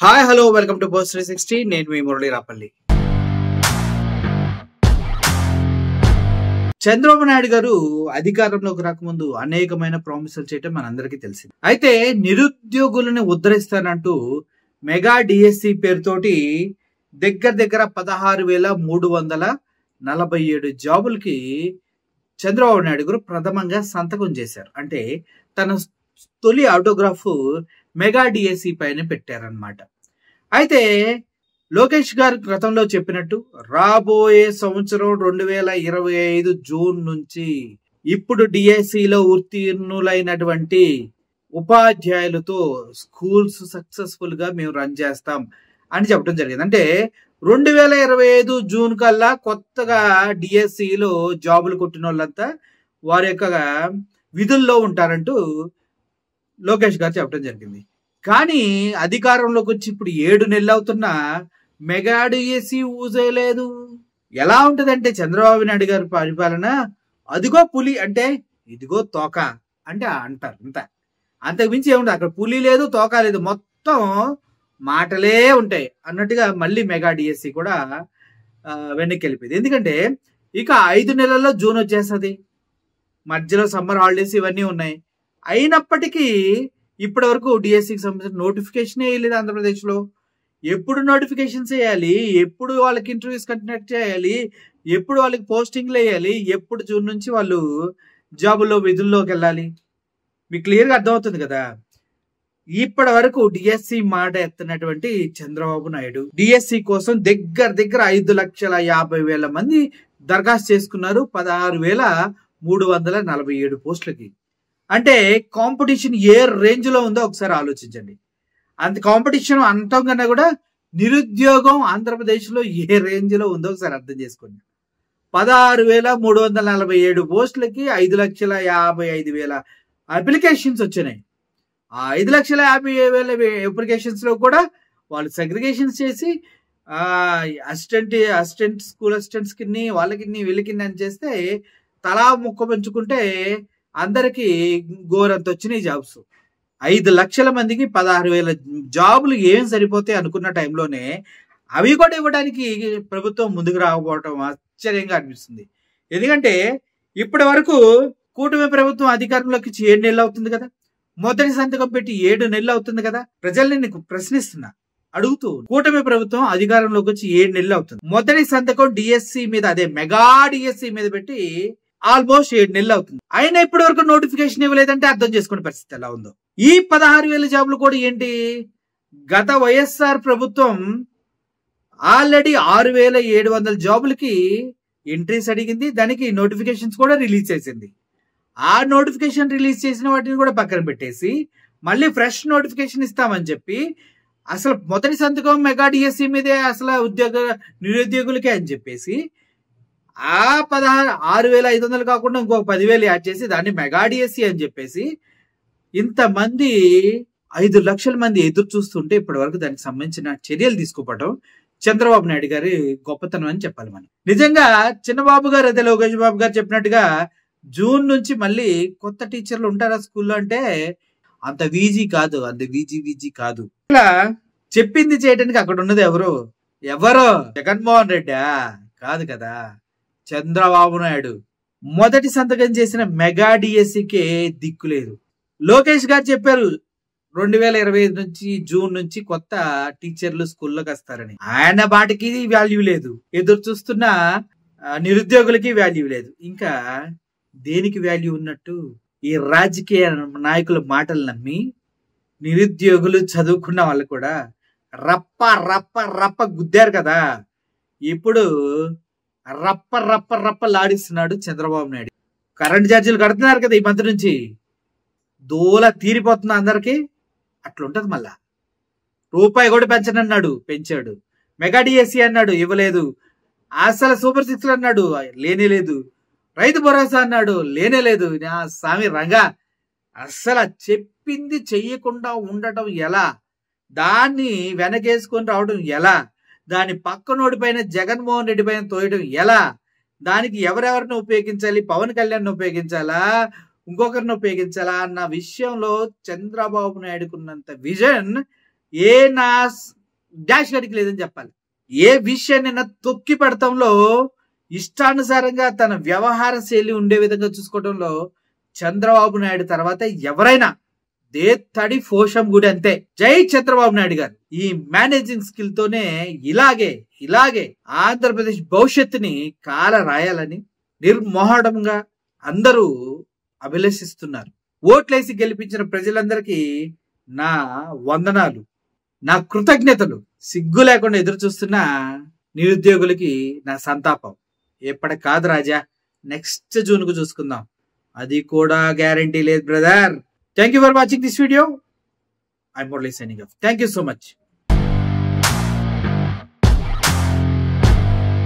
Hi hello welcome to post 360. నేను మీ మురళి రాపల్లి. చంద్రబాబు నాయుడు గారు అధికారంలోకి రాకముందు అనేకమైన ప్రామిసులు చేయటం మనందరికీ తెలిసింది. అయితే నిరుద్యోగులను ఉద్ధరిస్తానంటూ మెగా డిఎస్సి పేరుతోటి దగ్గర 16,347 జాబులకి చంద్రబాబు నాయుడు గారు ప్రథమంగా సంతకం చేశారు. అంటే తన తొలి ఆటోగ్రాఫ్ మెగా డిఎస్సి పైన పెట్టారనమాట. అయితే లోకేష్ గారు గతంలో చెప్పినట్టు రాబోయే సంవత్సరం 2025 జూన్ నుంచి ఇప్పుడు డిఎస్సిలో ఉత్తీర్ణులైనటువంటి ఉపాధ్యాయులతో స్కూల్స్ సక్సెస్ఫుల్ గా మేము రన్ చేస్తాం అని చెప్పడం జరిగింది. అంటే 2025 జూన్ కల్లా కొత్తగా డిఎస్సిలో జాబులు కొట్టిన వాళ్ళంతా వారి యొక్క విధుల్లో ఉంటారంటూ లోకేష్ గారు చెప్పడం జరిగింది. కానీ అధికారంలోకి వచ్చి ఇప్పుడు 7 నెలలు అవుతున్నా మెగా డిఎస్సి ఊసేయలేదు. ఎలా ఉంటదంటే చంద్రబాబు నాయుడు గారి పరిపాలన అదిగో పులి అంటే ఇదిగో తోక అంటే అంటారు. అంతకుమించి ఏముండదు. అక్కడ పులి లేదు, తోక లేదు, మొత్తం మాటలే ఉంటాయి అన్నట్టుగా మళ్ళీ మెగా డిఎస్సి కూడా వెనక్కి వెళ్ళిపోయింది. ఎందుకంటే ఇక 5 నెలల్లో జూన్ వచ్చేస్తుంది, మధ్యలో సమ్మర్ హాలిడేస్ ఇవన్నీ ఉన్నాయి. అయినప్పటికీ ఇప్పటి వరకు డిఎస్సికి సంబంధించిన నోటిఫికేషన్ వేయలేదు ఆంధ్రప్రదేశ్లో. ఎప్పుడు నోటిఫికేషన్స్ వేయాలి, ఎప్పుడు వాళ్ళకి ఇంటర్వ్యూస్ కండక్ట్ చేయాలి, ఎప్పుడు వాళ్ళకి పోస్టింగ్లు వేయాలి, ఎప్పుడు జూన్ నుంచి వాళ్ళు జాబుల్లో విధుల్లోకి వెళ్ళాలి, మీకు క్లియర్గా అర్థమవుతుంది కదా. ఇప్పటి వరకు డిఎస్సి మాట ఎత్తినటువంటి చంద్రబాబు నాయుడు డిఎస్సి కోసం దగ్గర 5,50,000 మంది దరఖాస్తు చేసుకున్నారు 16,347 పోస్టులకి. అంటే కాంపిటీషన్ ఏ రేంజ్ లో ఉందో ఒకసారి ఆలోచించండి. అంత కాంపిటీషన్ అంతం కన్నా కూడా నిరుద్యోగం ఆంధ్రప్రదేశ్ లో ఏ రేంజ్ లో ఉందో ఒకసారి అర్థం చేసుకోండి. 16,347 పోస్టులకి 5,55,000 అప్లికేషన్స్ వచ్చినాయి. ఆ 5,50,000 అప్లికేషన్స్ లో కూడా వాళ్ళు సెగ్రిగేషన్స్ చేసి అసిస్టెంట్ స్కూల్ అసిస్టెంట్స్ కిన్ని వాళ్ళకి వీళ్ళకి అని చేస్తే తలా ముక్క పెంచుకుంటే అందరికి ఘోరంత వచ్చినాయి జాబ్స్. 5 లక్షల మందికి 16,000 జాబులు ఏం సరిపోతాయి అనుకున్న టైంలోనే అవి కూడా ఇవ్వడానికి ప్రభుత్వం ముందుకు రాకపోవడం ఆశ్చర్యంగా అనిపిస్తుంది. ఎందుకంటే ఇప్పటి వరకు కూటమి ప్రభుత్వం అధికారంలోకి 7 నెలలు అవుతుంది కదా, మొదటి సంతకం పెట్టి 7 నెలలు అవుతుంది కదా. ప్రజల్ని నీకు ప్రశ్నిస్తున్నా, అడుగుతూ, కూటమి ప్రభుత్వం అధికారంలోకి వచ్చి 7 నెలలు అవుతుంది. మొదటి సంతకం డిఎస్సి మీద, అదే మెగా డిఎస్సి మీద పెట్టి ఆల్మోస్ట్ 7 నెలలు అవుతుంది. అయినా ఇప్పటి వరకు నోటిఫికేషన్ ఇవ్వలేదంటే అర్థం చేసుకునే పరిస్థితి ఎలా ఉందో. ఈ 16,000 జాబులు కూడా ఏంటి, గత వైఎస్ఆర్ ప్రభుత్వం ఆల్రెడీ 6,700 జాబులకి ఎంట్రీస్ అడిగింది, దానికి నోటిఫికేషన్స్ కూడా రిలీజ్ చేసింది. ఆ నోటిఫికేషన్ రిలీజ్ చేసిన వాటిని కూడా పక్కన పెట్టేసి మళ్ళీ ఫ్రెష్ నోటిఫికేషన్ ఇస్తామని చెప్పి అసలు మొదటి సంతకం మెగా డిఎస్సి మీదే అసలు నిరుద్యోగులకే అని చెప్పేసి ఆ 6,500 కాకుండా ఇంకొక 10,000 యాడ్ చేసి దాన్ని మెగా డిఎస్సి అని చెప్పేసి ఇంతమంది 5 లక్షల మంది ఎదురు చూస్తుంటే ఇప్పటి వరకు దానికి సంబంధించిన చర్యలు తీసుకోవటం చంద్రబాబు నాయుడు గారి గొప్పతనం అని చెప్పాలి మనం. నిజంగా చిన్నబాబు గారు, అదే లోకేష్ బాబు గారు చెప్పినట్టుగా జూన్ నుంచి మళ్ళీ కొత్త టీచర్లు ఉంటారా స్కూల్లో అంటే అంత వీజీ కాదు, అంత వీజీ కాదు. ఇలా చెప్పింది చేయడానికి అక్కడ ఉన్నది ఎవరో జగన్మోహన్ రెడ్డి కాదు కదా, చంద్రబాబు నాయుడు. మొదటి సంతకం చేసిన మెగా డిఎస్సికే దిక్కులేదు. లోకేష్ గారు చెప్పారు 2025 నుంచి జూన్ నుంచి కొత్త టీచర్లు స్కూల్లోకి వస్తారని. ఆయన బాటికి వాల్యూ లేదు, ఎదురు చూస్తున్న నిరుద్యోగులకి వాల్యూ లేదు. ఇంకా దేనికి వాల్యూ ఉన్నట్టు ఈ రాజకీయ నాయకుల మాటలు నమ్మి నిరుద్యోగులు చదువుకున్న వాళ్ళు కూడా రప్ప గుద్దారు కదా. ఇప్పుడు రప్ప లాడిస్తున్నాడు చంద్రబాబు నాయుడు. కరెంట్ ఛార్జీలు కడుతున్నారు కదా ఈ మధ్య నుంచి, దూల తీరిపోతుంది అందరికి. అట్లుంటది. మళ్ళా రూపాయి కూడా పెంచనన్నాడు, పెంచాడు. మెగా డిఎస్సి అన్నాడు, ఇవ్వలేదు. అసలు సూపర్ 6 అన్నాడు, లేనే లేదు. రైతు భరోసా అన్నాడు, లేనే లేదు. నా స్వామి రంగా, అస్సలు చెప్పింది చెయ్యకుండా ఉండటం ఎలా, దాన్ని వెనకేసుకొని రావడం ఎలా, దాని పక్కనోడి పైన జగన్మోహన్ రెడ్డి పైన తోయడం ఎలా, దానికి ఎవరెవరిని ఉపయోగించాలి, పవన్ కళ్యాణ్ ఉపయోగించాలా, ఇంకొకరిని ఉపయోగించాలా అన్న విషయంలో చంద్రబాబు నాయుడుకున్నంత విజన్ నా డాష్ గడికి లేదని చెప్పాలి. ఏ విషయాన్నైనా తొక్కి పెడతంలో, ఇష్టానుసారంగా తన వ్యవహార శైలి ఉండే విధంగా చూసుకోవడంలో చంద్రబాబు నాయుడు తర్వాత ఎవరైనా దేత్తడి ఫోషం గుడి అంతే. జై చంద్రబాబు నాయుడు గారు. ఈ మేనేజింగ్ స్కిల్ తోనే ఇలాగే ఆంధ్రప్రదేశ్ భవిష్యత్తుని కాల రాయాలని నిర్మోహడంగా అందరూ అభిలషిస్తున్నారు. ఓట్లేసి గెలిపించిన ప్రజలందరికీ నా వందనాలు, నా కృతజ్ఞతలు. సిగ్గు లేకుండా ఎదురు చూస్తున్న నిరుద్యోగులకి నా సంతాపం. ఎప్పటి కాదు రాజా, నెక్స్ట్ జూన్ కు చూసుకుందాం. అది కూడా గ్యారంటీ లేదు brother. Thank you for watching this video. I'm only signing off. Thank you so much.